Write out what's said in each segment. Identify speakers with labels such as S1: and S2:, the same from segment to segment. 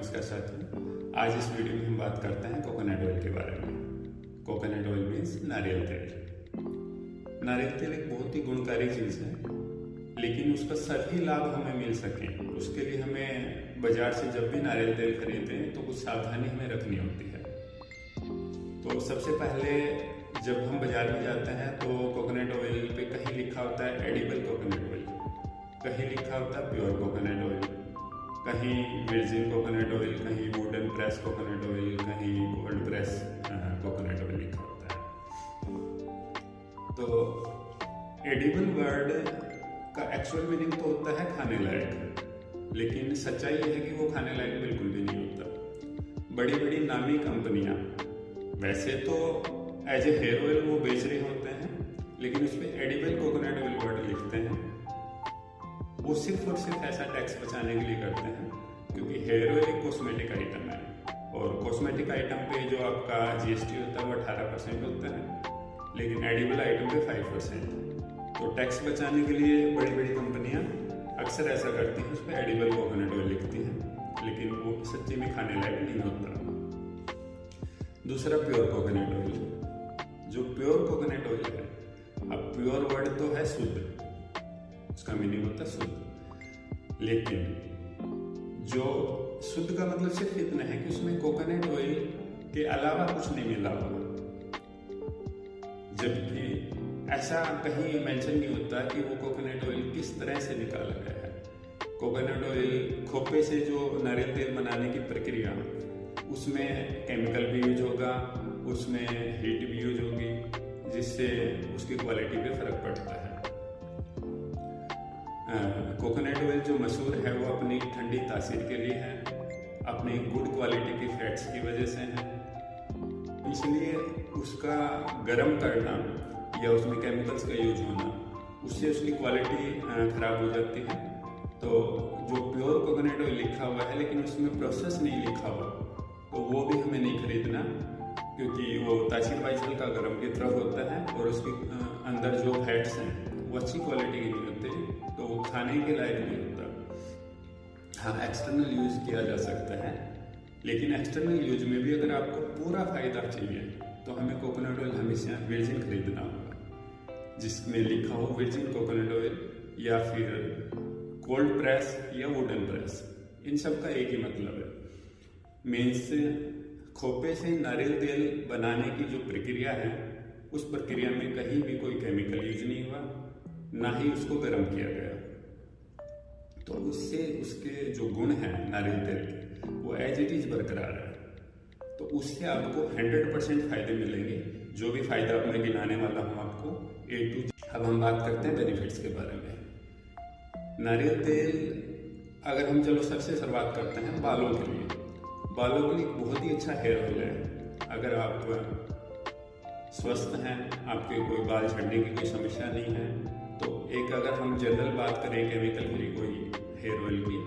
S1: नमस्कार साथियों। आज इस वीडियो में हम बात करते हैं कोकोनट ऑयल के बारे में। कोकोनट ऑयल मीन्स नारियल तेल। नारियल तेल एक बहुत ही गुणकारी चीज़ है, लेकिन उसका सभी लाभ हमें मिल सकें उसके लिए हमें बाजार से जब भी नारियल तेल खरीदें तो कुछ सावधानी हमें रखनी होती है। तो सबसे पहले जब हम बाजार में जाते हैं तो कोकोनट ऑयल पे कहीं लिखा होता है एडिबल कोकोनट ऑयल, कहीं लिखा होता है प्योर कोकोनट ऑयल, कहीं वर्जिन कोकोनट ऑयल, कहीं वुडन प्रेस कोकोनट ऑयल, कहीं कोल्ड प्रेस कोकोनट ऑयल लिखा होता है। तो एडिबल वर्ड का एक्चुअल मीनिंग तो होता है खाने लायक, लेकिन सच्चाई यह है कि वो खाने लायक बिल्कुल भी नहीं होता। बड़ी बड़ी नामी कंपनियां वैसे तो एज ए हेयर ऑयल वो बेच रहे होते हैं, लेकिन उस पर एडिबल कोकोनट ऑयल वर्ड लिखते हैं। वो सिर्फ और सिर्फ ऐसा टैक्स बचाने के लिए करते हैं, क्योंकि हेयर ऑयल एक कॉस्मेटिक आइटम है और कॉस्मेटिक आइटम पे जो आपका जीएसटी होता है वो 18% होता है, लेकिन एडिबल आइटम पे 5%। तो टैक्स बचाने के लिए बड़ी बड़ी कंपनियां अक्सर ऐसा करती हैं, उस पर एडिबल कोकोनट ऑयल लिखती हैं, लेकिन वो सच्ची में खाने लायक नहीं होता। दूसरा प्योर कोकोनट ऑयल। जो प्योर कोकोनट ऑयल है, अब प्योर वर्ड तो है शुद्ध, उसका मीनिंग होता है शुद्ध, लेकिन जो शुद्ध का मतलब सिर्फ इतना है कि उसमें कोकोनट ऑयल के अलावा कुछ नहीं मिला हुआ, जबकि ऐसा कहीं मेंशन नहीं होता कि वो कोकोनट ऑयल किस तरह से निकाला गया है। कोकोनट ऑयल खोपे से जो नारियल तेल बनाने की प्रक्रिया, उसमें केमिकल भी यूज होगा, उसमें हीट भी यूज होगी, जिससे उसकी क्वालिटी पे फर्क पड़ता है। कोकोनट ऑयल जो मशहूर है वो अपनी ठंडी तासीर के लिए है, अपनी गुड क्वालिटी की फैट्स की वजह से है, इसलिए उसका गर्म करना या उसमें केमिकल्स का यूज होना, उससे उसकी क्वालिटी खराब हो जाती है। तो जो प्योर कोकोनट ऑयल लिखा हुआ है लेकिन उसमें प्रोसेस नहीं लिखा हुआ, तो वो भी हमें नहीं खरीदना, क्योंकि वो तासीर वाइज हल्का गर्म की तरफ होता है और उसके अंदर जो फैट्स हैं वो अच्छी क्वालिटी के नहीं होते, तो वो खाने के लायक नहीं होता। हाँ, एक्सटर्नल यूज किया जा सकता है, लेकिन एक्सटर्नल यूज में भी अगर आपको पूरा फायदा चाहिए तो हमें कोकोनट ऑयल हमेशा वर्जिन खरीदना होगा, जिसमें लिखा हो वर्जिन कोकोनट ऑयल या फिर कोल्ड प्रेस या वुडन प्रेस। इन सब का एक ही मतलब है, मीन्स खोपे से नारियल तेल बनाने की जो प्रक्रिया है, उस प्रक्रिया में कहीं भी कोई केमिकल यूज नहीं हुआ, ना ही उसको गर्म किया गया, तो उससे उसके जो गुण हैं नारियल तेल के वो एज इट इज बरकरार है। तो उससे आपको 100% फायदे मिलेंगे, जो भी फायदा मैं गिनाने वाला हूँ आपको A to Z। अब हम बात करते हैं बेनिफिट्स के बारे में। नारियल तेल अगर हम चलो सबसे शुरुआत करते हैं बालों के लिए। बालों के लिए बहुत ही अच्छा हेयर ऑयल है। अगर आप स्वस्थ हैं, आपके कोई बाल झड़ने की कोई समस्या नहीं है, तो एक अगर हम जनरल बात करें केमिकल फ्री कोई हेयर ऑयल की,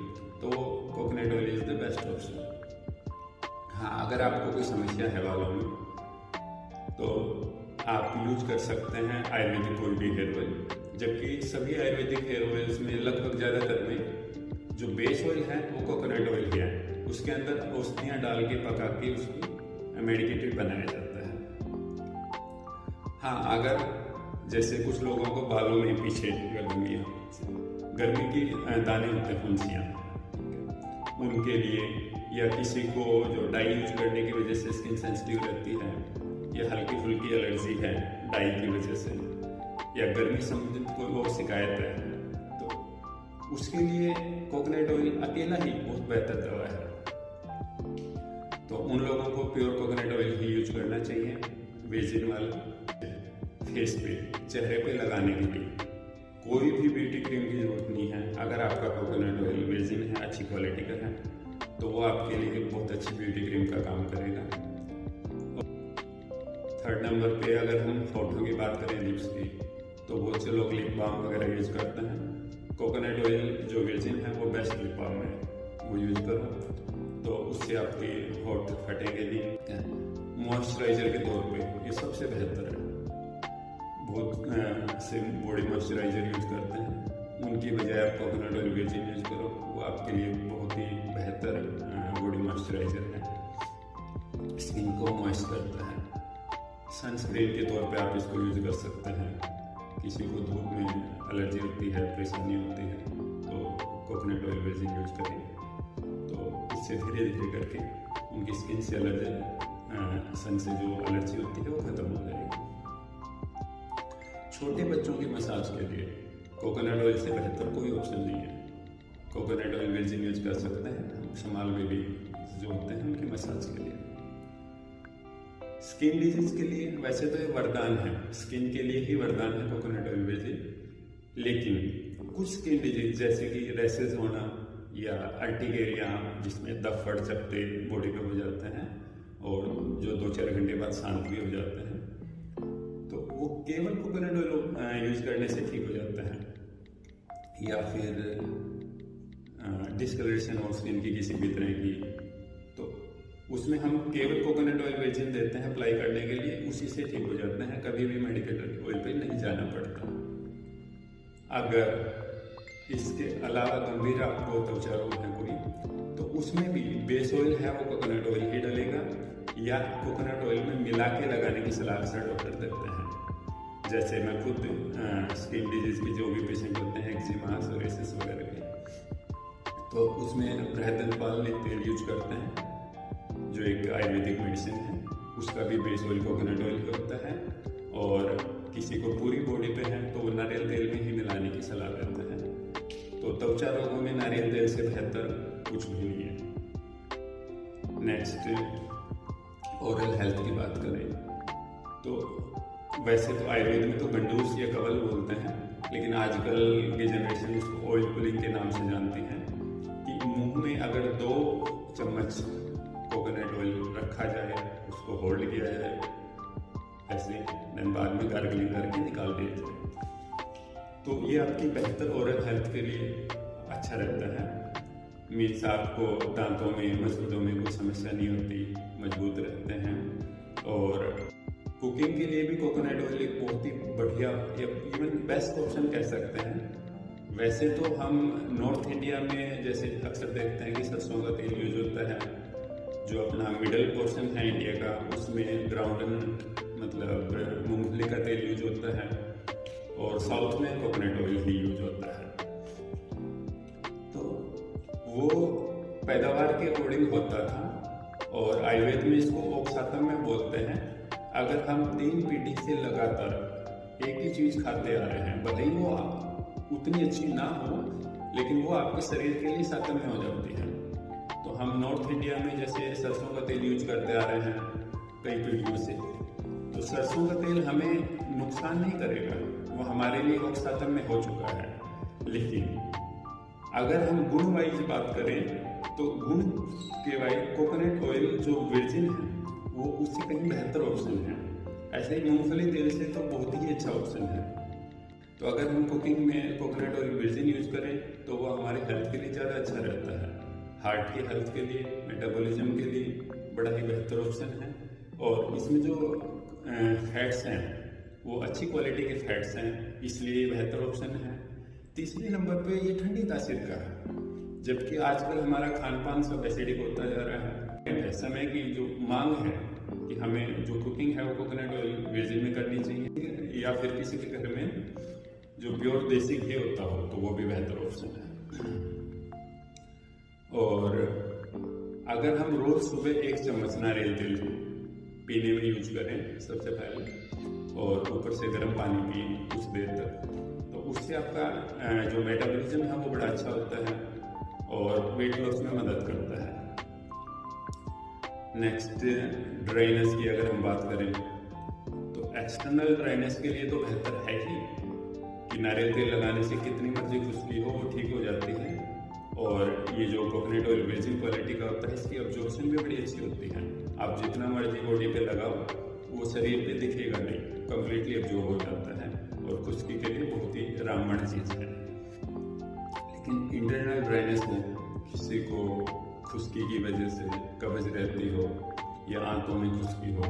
S1: तो coconut oil is the best option. हाँ, अगर आपको कोई समस्या है बालों में तो आप यूज कर सकते हैं आयुर्वेदिक कोई भी हेयर ऑयल, जबकि सभी आयुर्वेदिक हेयर ऑयल्स में लगभग ज़्यादातर में जो बेस ऑयल है वो कोकोनट ऑयल ही है, उसके अंदर औषधियाँ डाल के पका के उसको मेडिकेटेड बनाया जाता है। हाँ, अगर जैसे कुछ लोगों को बालों में पीछे गर्मी की दाने होते हैं, फुंसियाँ, उनके लिए, या किसी को जो डाई यूज करने की वजह से स्किन सेंसिटिव रहती है, या हल्की फुल्की एलर्जी है डाई की वजह से, या गर्मी संबंधित कोई वो शिकायत है, तो उसके लिए कोकोनट ऑयल अकेला ही बहुत बेहतर दवा है। तो उन लोगों को प्योर कोकोनट ऑयल ही यूज करना चाहिए, वर्जिन वाला। फेस पे, चेहरे पे लगाने के लिए कोई भी ब्यूटी क्रीम की जरूरत नहीं है। अगर आपका कोकोनट ऑयल वर्जिन है, अच्छी क्वालिटी का है, तो वो आपके लिए बहुत अच्छी ब्यूटी क्रीम का काम करेगा। थर्ड नंबर पे अगर हम होठों की बात करें, लिप्स की, तो बहुत से लोग लिप बाम वगैरह यूज करते हैं। कोकोनट ऑयल जो वर्जिन है वो बेस्ट लिप बाम है, वो यूज करो तो उससे आपके होठ फटेंगे नहीं। मॉइस्चराइजर के तौर पे ये सबसे बेहतर है। बहुत से बॉडी मॉइस्चराइजर यूज करते हैं, उनकी उनकी बजाय आप कोकोनट ऑयल वर्जिन यूज करो, वो आपके लिए बहुत ही बेहतर बॉडी मॉइस्चराइजर है, स्किन को मॉइस्ट करता है। सनस्क्रीन के तौर पे आप इसको यूज कर सकते हैं। किसी को धूप में एलर्जी होती है, परेशानी होती है, तो कोकोनट ऑयल वर्जिन यूज करें, तो इससे धीरे धीरे करके उनकी स्किन से सन से जो एलर्जी होती है वो खत्म हो जाएगी। छोटे बच्चों की मसाज के लिए कोकोनट ऑयल से बेहतर कोई ऑप्शन नहीं है। कोकोनट ऑयल वर्जिन यूज कर सकते हैं स्मॉल बेबी जो होते हैं उनकी मसाज के लिए। स्किन डिजीज के लिए वैसे तो ये वरदान है, स्किन के लिए ही वरदान है कोकोनट ऑयल वर्जिन, लेकिन कुछ स्किन डिजीज जैसे कि रैसेस होना या अर्टिकेरिया जिसमें दफ्फड़ चपटे बॉडी पे हो जाते हैं और जो 2-4 घंटे बाद शांत भी हो जाते हैं, तो वो केवल कोकोनट ऑयल यूज करने से ठीक हो जाता है। या फिर डिस्कलरेशन हो स्किन की किसी भी तरह की, तो उसमें हम केवल कोकोनट ऑयल वर्जिन देते हैं अप्लाई करने के लिए, उसी से ठीक हो जाते हैं, कभी भी मेडिकल ऑयल पे नहीं जाना पड़ता। अगर इसके अलावा गंभीर आपको त्वचा रोग है कोई, तो उसमें भी बेस ऑयल है वो कोकोनट ऑयल ही डलेगा या कोकोनट ऑयल में मिला के लगाने की सलाह से डॉक्टर देते हैं। जैसे मैं खुद स्किन डिजीज के जो भी पेशेंट होते हैं, एक्जिमा, सोरियासिस वगैरह के, तो उसमें बृहदनपाल तेल यूज करते हैं जो एक आयुर्वेदिक मेडिसिन है, उसका भी बेस ऑयल कोकोनट ऑयल ही होता है। और किसी को पूरी बॉडी पे है तो वो नारियल तेल में ही मिलाने की सलाह देते हैं। तो त्वचा रोगों में नारियल तेल से बेहतर कुछ भी नहीं है। नेक्स्ट, ओरल हेल्थ की बात करें तो वैसे तो आयुर्वेद में तो गंडूस या कवल बोलते हैं, लेकिन आजकल की जनरेशन उसको ऑयल पुलिंग के नाम से जानती है कि मुंह में अगर 2 चम्मच कोकोनट ऑयल रखा जाए, उसको होल्ड किया जाए ऐसे, देन बाद में गार्गलिंग करके निकाल दिया जाए, तो ये आपकी बेहतर ओरल हेल्थ के लिए अच्छा रहता है। मीन्स आपको दांतों में, मसूड़ों में कोई समस्या नहीं होती, मजबूत रहते हैं। और कुकिंग के लिए भी कोकोनट ऑयल एक बहुत ही बढ़िया, इवन बेस्ट ऑप्शन कह सकते हैं। वैसे तो हम नॉर्थ इंडिया में जैसे अक्सर देखते हैं कि सरसों का तेल यूज होता है, जो अपना मिडल पोर्शन है इंडिया का, उसमें ग्राउंडनट मतलब मूंगफली का तेल यूज होता है, और साउथ में कोकोनट ऑयल ही यूज होता है। तो वो पैदावार के अकॉर्डिंग होता था, और आयुर्वेद में इसको ओक्सातम में बोलते हैं। अगर हम 3 पीढ़ी से लगातार एक ही चीज खाते आ रहे हैं, भले ही वो उतनी अच्छी ना हो, लेकिन वो आपके शरीर के लिए सातम्य हो जाती है। तो हम नॉर्थ इंडिया में जैसे सरसों का तेल यूज करते आ रहे हैं कई पीढ़ियों से, तो सरसों का तेल हमें नुकसान नहीं करेगा, वो हमारे लिए ऑक्सातम में हो चुका है। लेकिन अगर हम गुण वाइज बात करें तो गुण के वाइज कोकोनट ऑयल जो वर्जिन है वो उससे कहीं बेहतर ऑप्शन है। ऐसे ही मूंगफली तेल से तो बहुत ही अच्छा ऑप्शन है। तो अगर हम कुकिंग में कोकोनट ऑयल वर्जिन यूज करें तो वो हमारे हेल्थ के लिए ज़्यादा अच्छा रहता है। हार्ट की हेल्थ के लिए, मेटाबॉलिज्म के लिए बड़ा ही बेहतर ऑप्शन है। और इसमें जो फैट्स हैं वो अच्छी क्वालिटी के फैट्स हैं, इसलिए बेहतर ऑप्शन है। तीसरे नंबर पे ये ठंडी तासीर का है, जबकि आजकल हमारा खान पान सब एसिडिक होता जा रहा है। समय की जो मांग है कि हमें जो कुकिंग है वो कोकोनट ऑयल वर्जिन में करनी चाहिए, या फिर किसी के घर में जो प्योर देसी घी होता हो तो वो भी बेहतर ऑप्शन है। और अगर हम रोज सुबह 1 चम्मच नारियल तेल पीने में यूज करें सबसे पहले, और ऊपर से गर्म पानी पिए कुछ देर तक, तो उससे आपका जो मेटाबॉलिज्म है वो बड़ा अच्छा होता है और वेट लॉस में मदद करता है। नेक्स्ट, ड्राइनेस की अगर हम बात करें तो एक्सटर्नल ड्राइनेस के लिए तो बेहतर है ही कि नारियल तेल लगाने से कितनी मर्जी खुश्की हो वो ठीक हो जाती है। और ये जो कोकोनट ऑयल वर्जिन क्वालिटी का होता है, इसकी अब्जॉर्प्शन भी बड़ी अच्छी होती है। आप जितना मर्जी बॉडी पे लगाओ वो शरीर पे दिखेगा नहीं, कम्प्लीटली अब्जॉर्ब हो जाता है और खुश्की के लिए बहुत ही रामबाण चीज़ है। लेकिन इंटरनल ड्राइनेस में किसी को खुश्की की वजह से कब्ज रहती हो या आंतों में खुश्की हो,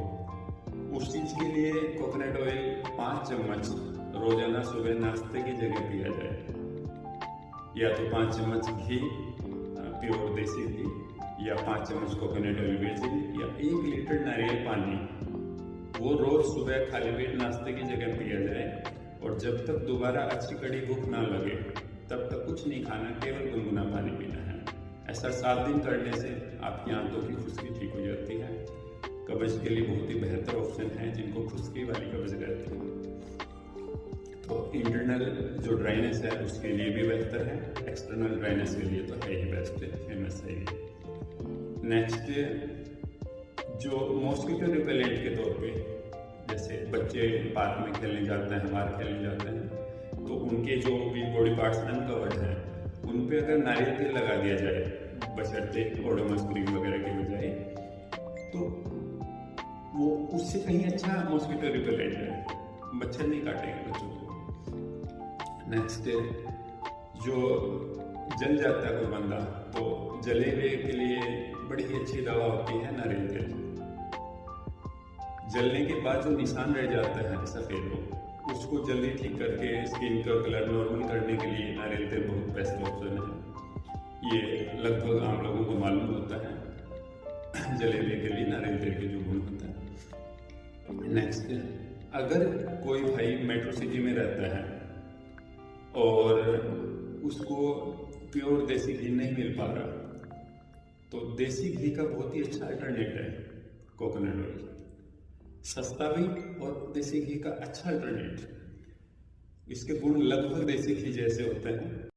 S1: उस चीज़ के लिए कोकोनट ऑयल 5 चम्मच रोजाना सुबह नाश्ते की जगह पिया जाए। या तो 5 चम्मच घी, प्योर देसी घी, या 5 चम्मच कोकोनट ऑयल वर्जिन, या 1 लीटर नारियल पानी, वो रोज सुबह खाली पेट नाश्ते की जगह पिया जाए। और जब तक दोबारा अच्छी कड़ी भूख ना लगे तब तक कुछ नहीं खाना, केवल गुनगुना पानी पीना है। ऐसा 7 दिन करने से आपकी आंतों की खुश्की ठीक हो जाती है। कब्ज के लिए बहुत ही बेहतर ऑप्शन है जिनको खुश्की वाली कब्ज रहती है। तो इंटरनल जो ड्राइनेस है उसके लिए भी बेहतर है, एक्सटर्नल ड्राइनेस के लिए तो है ही बेस्ट, फेमस है ये। नेक्स्ट, जो मॉस्किटो रिपेलेंट के तौर पे, जैसे बच्चे पार्क में खेलने जाते हैं, बाहर खेलने जाते हैं, तो उनके जो भी बॉडी पार्ट्स अनकवर्ड हैं उन पे अगर नारियल तेल लगा दिया जाए, बशर्ते ओडोमॉस क्रीम वगैरह के बजाय, तो वो उससे कहीं अच्छा मॉस्किटो रिपेलेंट है, मच्छर नहीं काटेंगे बच्चों को। नेक्स्ट, जो जल जाता है कोई बंदा, तो जले हुए के लिए बड़ी ही अच्छी दवा होती है नारियल तेल। जलने के बाद जो निशान रह जाता है सफ़ेद, उसको जल्दी ठीक करके स्किन का कलर नॉर्मल करने के लिए नारियल तेल बहुत बेस्ट ऑप्शन है। ये लगभग आम लोगों को मालूम होता है जलेबे के लिए नारियल तेल के जो गुण होता है। नेक्स्ट, अगर कोई भाई मेट्रो सिटी में रहता है और उसको प्योर देसी घी नहीं मिल पा रहा, तो देसी घी का बहुत ही अच्छा अल्टरनेट है कोकोनट ऑयल। सस्ता भी और देसी घी का अच्छा अल्टरनेट। इसके गुण लगभग देसी घी जैसे होते हैं।